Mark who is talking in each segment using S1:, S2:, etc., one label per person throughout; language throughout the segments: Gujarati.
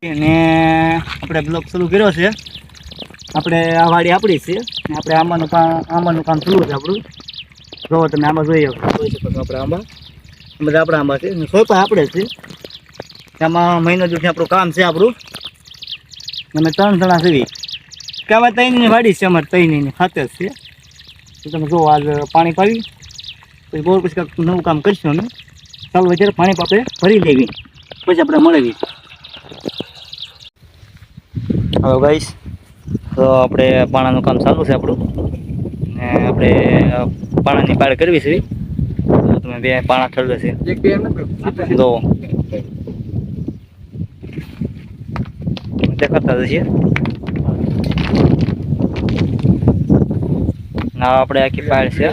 S1: ને આપણે બ્લોક શરૂ કર્યો છે. આપણે આ વાડી આપણી છે ને આપણે આંબાનું કામ ચાલુ છે આપણું. જો તમે આંબા જોઈ શકો છો. આપણે આંબા બધા આપણા આંબા છે ને સોપા આપણે છે. એમાં મહિનો દિવસથી આપણું કામ છે આપણું. અમે 3 જણા છીએ કે અમે 3ની વાડી છે. અમારે 3ની ખાતે જ છે. તો તમે જો આજ પાણી પાવી પછી બોર પછી કાંઈક નવું કામ કરીશું અમે. ચાલો અત્યારે પાણી આપણે ભરી લેવી પછી આપણે મળવી. હવે ગાઈસ તો આપણે પાણાનું કામ ચાલુ છે આપણું ને આપણે પાણાની પાળ કરવી છે. તો તમે બે પાણા ઠરવે છે જો દેખાતા જશે. ના આપણે આખી પાળ છે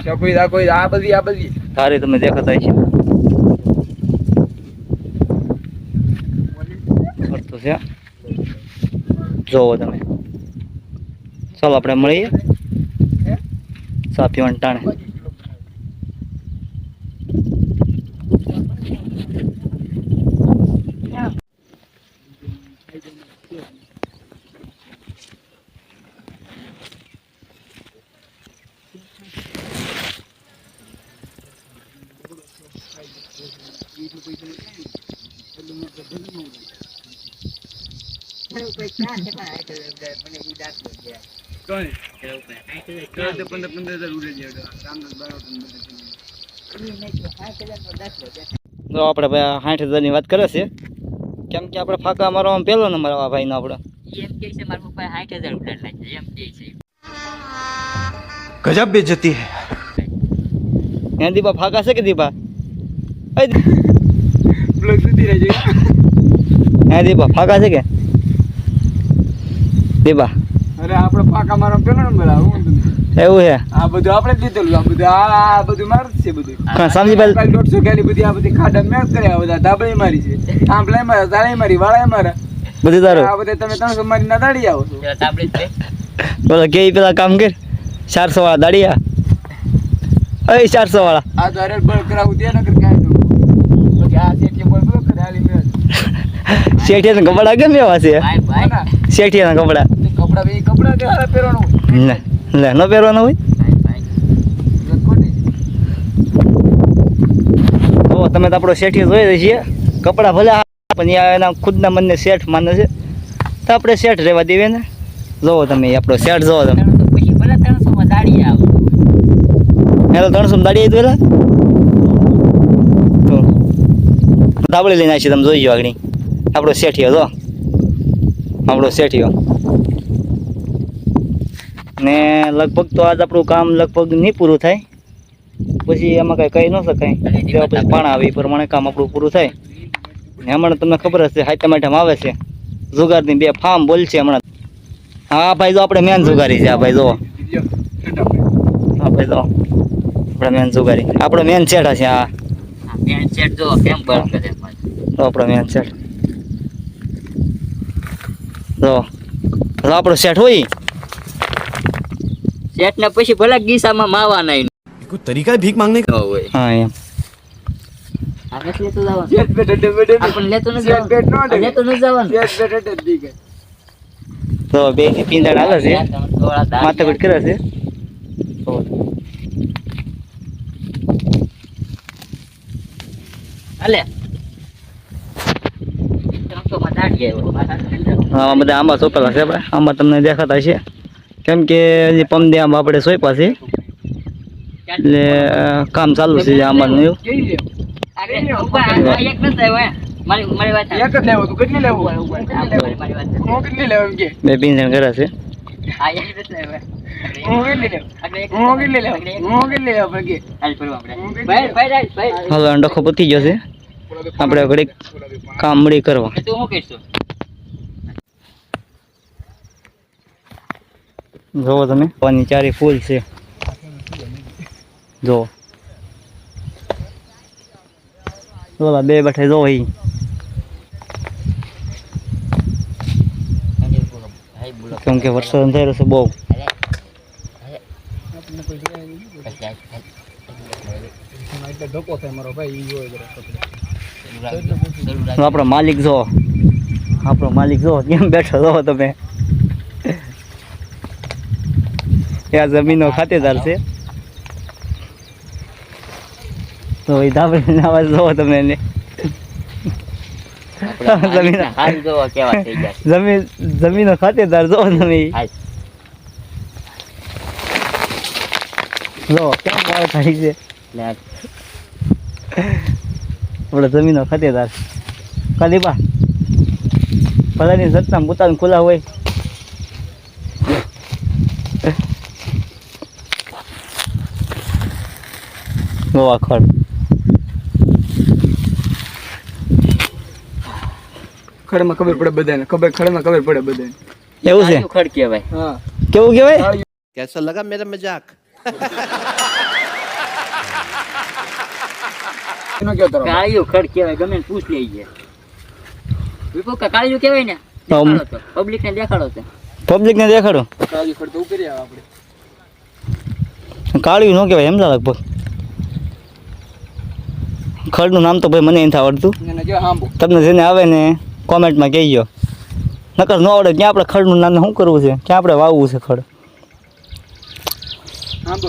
S1: આ બધી સારી તમે દેખાતા છે. કરતું છે જોવો તમે. ચાલો આપણે મળીએ ચા પીવાનું ટાણે. તો આપણે ભાઈ 60,000ની વાત કરે છે. કેમ કે આપણે ફાકા મારવામાં પહેલો નંબર આવા ભાઈનો આપણે. એમ કે છે મારા પપ્પાએ 60,000 ઉડાડ નાખ્યા એમ કે છે. ગજબ બેઇજ્જતી હે. દીપા ફાકા છે કે દીપા? બ્લોગ સુધી રહેજો. હે દીપા ફાકા છે કે? દીપા
S2: અરે આપણે ફાકા મારવા પેલો નંબર આવું
S1: એવું છે.
S2: આ બધું આપણે જીતેલું. આ બધું મારું જ છે બધું.
S1: સમજીભાઈ
S2: 150 ગાલી બધી આ બધી ખાડા મેં કર્યા. બધા ધાબળી મારી છે, આંબલાઈ મારા, તાળી મારી, વાળાઈ મારા
S1: બધું તારું.
S2: આ બધે તમે 300 મારી ના દાડી આવો છો.
S1: બોલો કે પેલા કામ કર 400 વાળા દાડિયા. અય 400 વાળા
S2: આ તો અરે બળ કરાવું દે નકર કાઈ તો પછી આ સેટી બોલ બોલ ખરાલી મે
S1: શેઠિયાના કપડા કેમ એવા છે? શેઠિયાના કપડા
S2: કપડા કે હારા પહેરવાનું
S1: લે લે ન પહેરવાના હોય. તો તમે તો આપણો શેઠિયો જોઈ છીએ. કપડા ભલે પણ એના ખુદના મનને શેઠ માને છે તો આપણે શેઠ રહેવા દેવે ને. જોવો તમે આપણો શેઠ જોવો તમે. પછી ભલે 300 દાડી આવે. હેલો 300 દાડી આવી પેલા તો ધાબળી લઈને આવી. તમે જોઈ આગળ આપણો શેઠિયો જો આપણો શેઠિયો. ને લગભગ તો આજ આપણું કામ લગભગ નહીં પૂરું થાય. પછી એમાં કાંઈ કહી ન શકાય. તેવા પછી પાણા આવે એ પ્રમાણે કામ આપણું પૂરું થાય. ને હમણાં તમને ખબર હશે હાઈટમ આવે છે. જુગારની 2 ફાર્મ બોલ છે હમણાં. હા ભાઈ જો આપણે મેન જુગારી છે. આ ભાઈ જો હા ભાઈ જો આપણે મેન જુગારી આપણો મેન સેટ છે. હા મેન સેટ જો કેમ બંધ કરે તો આપણો મેન સેટ જો આપણો સેટ હોય. સેટ ને પછી ભલે ગીસામાં માવા નહીં
S3: કોઈ તરીકા ભીખ માંગને કા
S1: હોય. હા એમ આપણે લેતો જવાનું.
S2: સેટ બેઠે બેઠે
S1: આપણે લેતો ન
S2: સેટ બેઠ નો
S1: જવાનું. લેતો ન જવાનું.
S2: સેટ બેઠે દીકે
S1: તો બે થી 3 જણ હાલે છે. માથાકૂટ કરે છે. હાલે હા બધા આંબા સોંપેલા છે. આપણે આંબા તમને દેખાતા છે. કેમ કે હજી પમદે આંબા આપણે સોંપ્યા છે એટલે કામ ચાલુ છે આંબાનું એવું. બે પિંજણ કરે છે. હવે ડખો પતી ગયો છે. આપણે ઘડીક કામ મળી કરવા. જોવો તમે પાણી ચારે ફૂલ છે. જો ઓલા બે બેઠે જો અહીં કેમ કે વરસાદ અંધારો છે બહુ. આપણો માલિક જો આપણો માલિક જો કેમ બેઠો જો તમે આ જમીનનો ખાતેદાર છે તો એ ધાબળીનો અવાજ જોવો તમે એને જમીનનો ખાતેદાર જો તમે જો કેમ મારે થાય છે આપણે જમીનનો ખાતેદાર કાલીબા ભલાની સત્તા પોતાનું ખુલ્લા હોય ગોવા ખડ
S2: ખડમાં ખબર પડે બધાને ખડમાં ખબર પડે બધાને
S1: એવું છે
S4: ખડ કહેવાય.
S2: હા
S1: કેવું કહેવાય
S3: कैसा लगा मेरा मजाक
S2: એનો કયો તારો
S4: કાળિયું ખડ કહેવાય. ગમે ને પૂછ લેજે. વિપુકા કાળિયું કહેવાય ને? પબ્લિક ને દેખાડો છે.
S1: પબ્લિક ને દેખાડો
S2: કાળિયું ખડ તો ઉકેરી આવે આપણે
S1: કાળિયું ન કહેવાય સમજા લગભગ ખડનું નામ તો ભાઈ મને નથી આવડતું
S2: એને જો હાંભો
S1: તમને જેને આવે ને કોમેન્ટમાં કહેજો નકર ન આવડે ક્યાં આપણે ખડનું નામ શું કરવું છે ક્યાં આપણે વાવવું છે ખડ
S2: હાંભો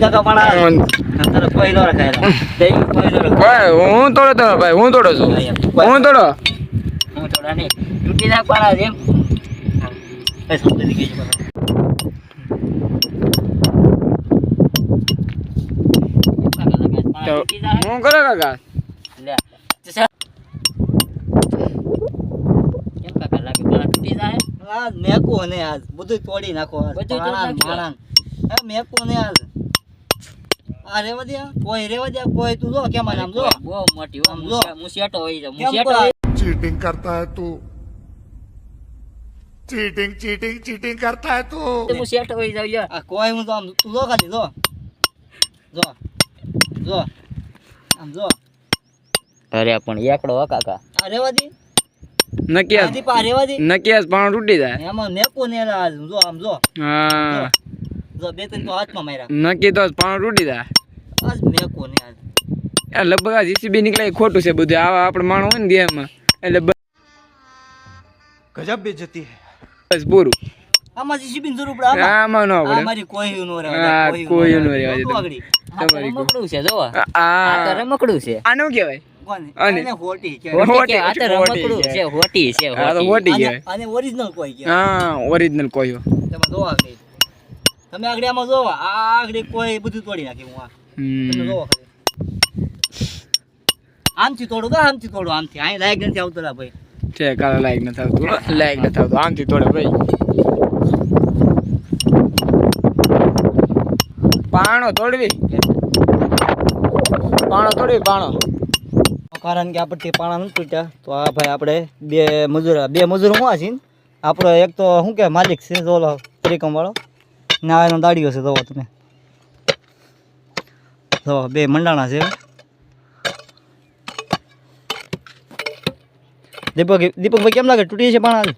S1: કાકા પણ કોઈ ન રખાયેલા
S2: હું તોડો તો ભાઈ હું તોડો છું હું તોડો
S4: હું થોડા નહીં તૂટી ના પાડા જેમ.
S2: હું કરો કાકા
S4: લે. કેમ કાકા લાગે પાડા તૂટી જાય?
S1: આજ મેકો ને આજ બધું તોડી નાખો આજ
S4: બધું તોડી
S1: પાણાં
S4: નાખ્યું.
S1: માણાં. હે મેકો ને આજ આ રેવા દે કોઈ રેવા દે કોઈ તું જો કેમ આમ જો
S4: બહુ મોટી હો.
S1: આમ જો.
S4: મુસિયાટો હોય છે.
S1: કેમ
S4: મુસિયાટો
S1: કોઈ?
S5: चीटिंग करता है तू चीटिंग चीटिंग चीटिंग करता है तू
S4: મુસિયાટો હોય જાવ યાર.
S1: આ કોઈ હું તો આમ તું જો ખાલી જો જો જો આમ જો
S4: અરે પણ એકડો હો કાકા.
S1: આ રેવા દે
S2: નકી
S1: આજી પા રેવા દે
S2: નકિયાસ પાણ તૂટી જાય
S1: એમાં મેકો ને આજ જો આમ જો
S2: હા
S1: જો બે ત્રણ તો હાથમાં માર્યા
S2: નકી તો પાણ તૂટી જાય
S1: આજ મેકો ને આજ
S2: યાર લગભગ આ જીસીબી નીકળે ખોટું છે બધું આવા આપણે માણો હોય ને દેહમાં એટલે
S3: गजब बेइज्जती है
S2: બસ પૂરું
S1: આમાં જીસીબી ની જરૂર પડે
S2: આમાં ન
S1: આ
S2: પડે
S1: મારી કોઈ નો
S2: હા,
S1: રહેવા
S2: કોઈ નો રહેવા દે.
S1: આગળ
S4: આ તો
S2: તમારી
S4: રમકડું છે જો. આ તો
S2: આ
S4: રમકડું છે.
S2: આનું કહેવાય
S1: કોને
S2: અને?
S1: આને હોટી કે
S4: હોટી કે આ તો
S2: હોટી
S4: રમકડું
S2: છે.
S4: છે. હોટી છે.
S2: આ તો
S4: હોટી.
S2: હોટી કહેવાય
S1: આને ઓરિજિનલ કોઈ કે
S2: હા ઓરિજિનલ કોયો
S1: તમે જો આગળ તમે આગળ આમાં જોવો આ આગળ કોઈ બધું તોડી નાખ્યું હું આ તમે જોવો ખાલી આમથી તોડું કા આમથી તોડું આમથી અહીં લાયક નથી આવતો લા ભાઈ
S2: છે કાલે લાયક નથી આવતું લાયક નથી આવતું આમથી થોડે ભાઈ પાણો તોડવી પાણો
S1: કારણ કે આપણે પાણા નથી તૂટ્યા તો આ ભાઈ આપણે બે મજૂર હું છે આપણો એક તો શું કે માલિક છે જોલો તરીકમ વાળો ને આ એનો દાડીઓ છે જોવો તમે જો બે મંડાણા છે દીપકભાઈ કેમ લાગે તૂટી છે પાણા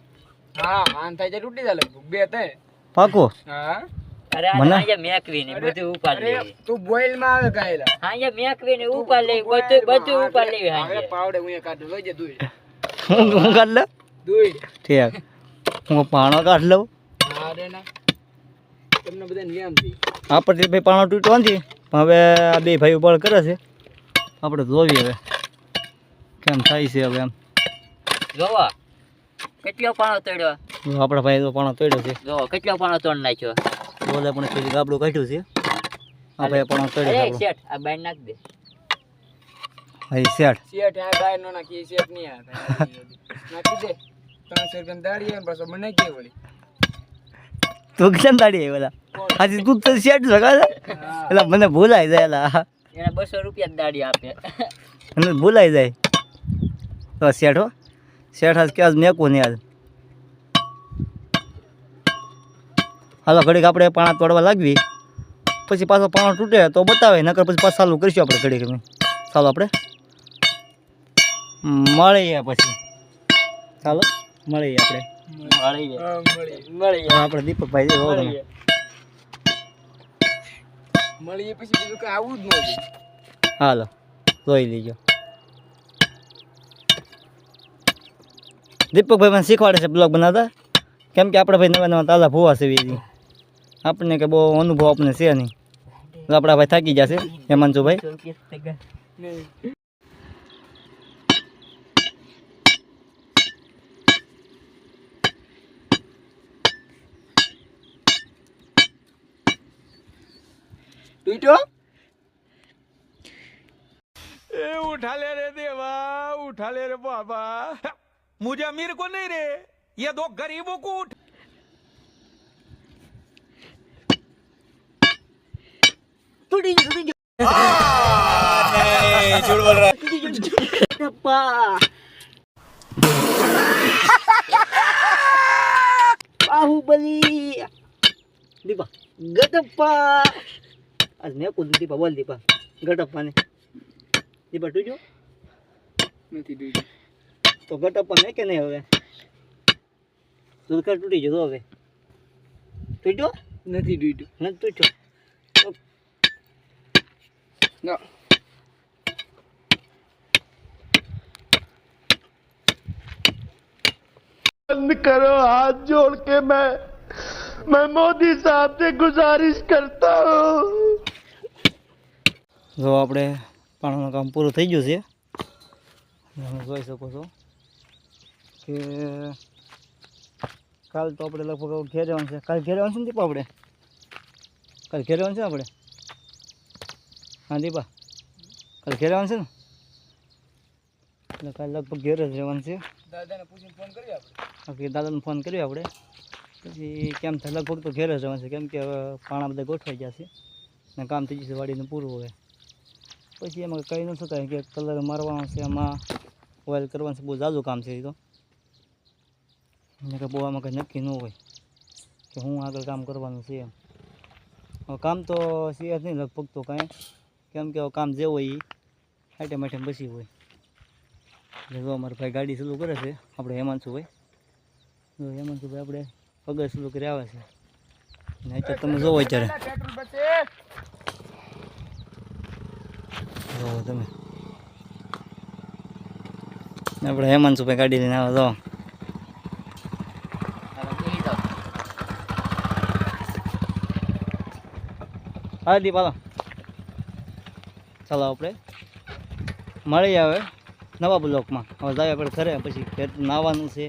S2: હા આન થાય છે તૂટી જાય લગભગ બે થાય
S1: પાકો
S2: હા
S4: અરે આ
S1: મને?
S4: અહીંયા મેકવીને બધું ઉપાડ
S2: અરે
S4: લેવી.
S2: તું બોઇલ માં આવે કાયલા
S4: અહીંયા મેકવીને ઉપાડ લેવી. બધું ઉપાડ લેવી
S2: હવે
S4: હાંજે.
S2: પાવડે હું કાઢું લઈ જા દુઈ
S1: હું કાઢ લઉં ઠીક હું પાણો કાઢ લઉં
S2: હા રે ના તમને બધાને લેમ થી
S1: આપણે ભાઈ પાણો તૂટવા નથી પણ હવે આ બે ભાઈઓ બળ કરે છે આપણે જોવી હવે કેમ થાય છે હવે એમ
S4: જોવો કેટલો પાણો તોડ્યો.
S1: જો આપણા ભાઈ તો પાણો તોડ્યો છે
S4: જોવો કેટલો પાણો તોડ નાખ્યો.
S1: બોલે પણ પેલી ગાબડું કાઢ્યું છે આ ભાઈ પાણો તોડ્યો છે
S4: અરે
S1: આપણો.
S4: શેઠ આ બાઈ નાખ દે.
S1: ભાઈ શેઠ
S2: શેઠ આ ગાય નો નાખી શેઠ નહીં આ નાખી દે 300 રૂપિયા દાડી આવે પાછો મને કે વળી
S1: તું કેમ દાડી આવી બધા આજે તું તો શેઠ જગા એટલે મને ભૂલાઈ જાય એલા
S4: એને 200 રૂપિયા જ દાડી આપે.
S1: મને ભૂલાઈ જાય તો શેઠ હો શેઠ આજ કે આજ મેકું નહીં આજ હાલો ઘડીક આપણે પાણા તોડવા લાગવી પછી પાછો પાણો તૂટે તો બતાવે નકર પછી પાછું ચાલુ કરીશું આપણે ઘડીક અમે ચાલો આપણે મળીએ પછી ચાલો મળીએ આપણે
S4: મળી જાય.
S2: હા મળી
S4: મળી જાય.
S1: આપણે દીપકભાઈ જો તમે
S4: મળી જાય.
S2: મળીએ પછી બીજું કઈ આવું જ નથી
S1: હાલો જોઈ લીજો દીપકભાઈ મને શીખવાડે છે બ્લોગ બનાવતા, કેમ કે આપણે ભાઈ નવા નવા તાજા ભૂવા છે ઈ. આપણને કે બહુ અનુભવ આપણને છે નહીં, તો આપણા ભાઈ થાકી જશે હેમાંશુભાઈ.
S2: તૂટ્યો
S6: उठा ले रे देवा, उठा ले रे बाबा, मुझे अमीर को नहीं रे, ये दो गरीबों को उठ.
S1: બાહુબલી દીપા ગટપ્પા આજ મેં કુદ દીપા બોલ દીપા ગટપ્પા ને દીપા તું જો
S2: નથી તૂટ્યો
S1: તો ગટપ્પા મેં કે નહીં હવે દુલકર તૂટી ગયો હવે તૂટ્યો
S2: નથી તૂટ્યો
S1: નથી તૂટ્યો
S2: ના
S5: बंद करो हाथ जोड़ के मैं मोदी साहब से गुजारिश करता हूँ.
S1: જો આપણે પાણીનું કામ પૂરું થઈ ગયું છે, તમે જોઈ શકો છો કે કાલ તો આપણે લગભગ ઘેર રહેવાનું છે. કાલ ઘેર રહેવાનું છે ને દીપા આપણે? કાલ ઘેર રહેવાનું છે ને આપણે? હા દીપા કાલ ઘેર રહેવાનું છે ને? એટલે કાલ લગભગ ઘેર જ રહેવાનું છે.
S2: દાદાને પૂછીને ફોન કરીએ આપણે.
S1: બાકી દાદાને ફોન કર્યો આપણે, પછી કેમ થાય લગભગ તો ઘેર જ રહેવાનું છે, કેમ કે હવે પાણા બધા ગોઠવાઈ ગયા છે ને કામ થઈ જશે વાડીનું પૂરું હવે. પછી એમાં કહી ન શકાય કે કલર મારવાનો છે, એમાં ઓઇલ કરવાનું છે, બહુ ઝાઝું કામ છે એ તો. એને કે બહુ આમાં કંઈ નક્કી ન હોય કે હું આગળ કામ કરવાનું છે એમ. હવે કામ તો છે જ નહીં લગભગ તો કાંઈ, કેમ કે કામ જે હોય એ આઈટમ આઈટમ બસી હોય. એટલે જો અમારા ભાઈ ગાડી ચાલુ કરે છે આપણે હેમાંશુભાઈ. જો હેમાંશુભાઈ આપણે પગાર ચાલુ કરી આવે છે ને અત્યારે તમે જોવો અત્યારે
S2: પેટ્રોલ બચે
S1: જોવો તમે આપણે હેમાંશુભાઈ ગાડી લઈને આવે. જો હા દીપ હાલો ચાલો આપણે મળી આવે નવા બ્લોકમાં. હવે જાય આપણે ઘરે, પછી ઘર નાહવાનું છે,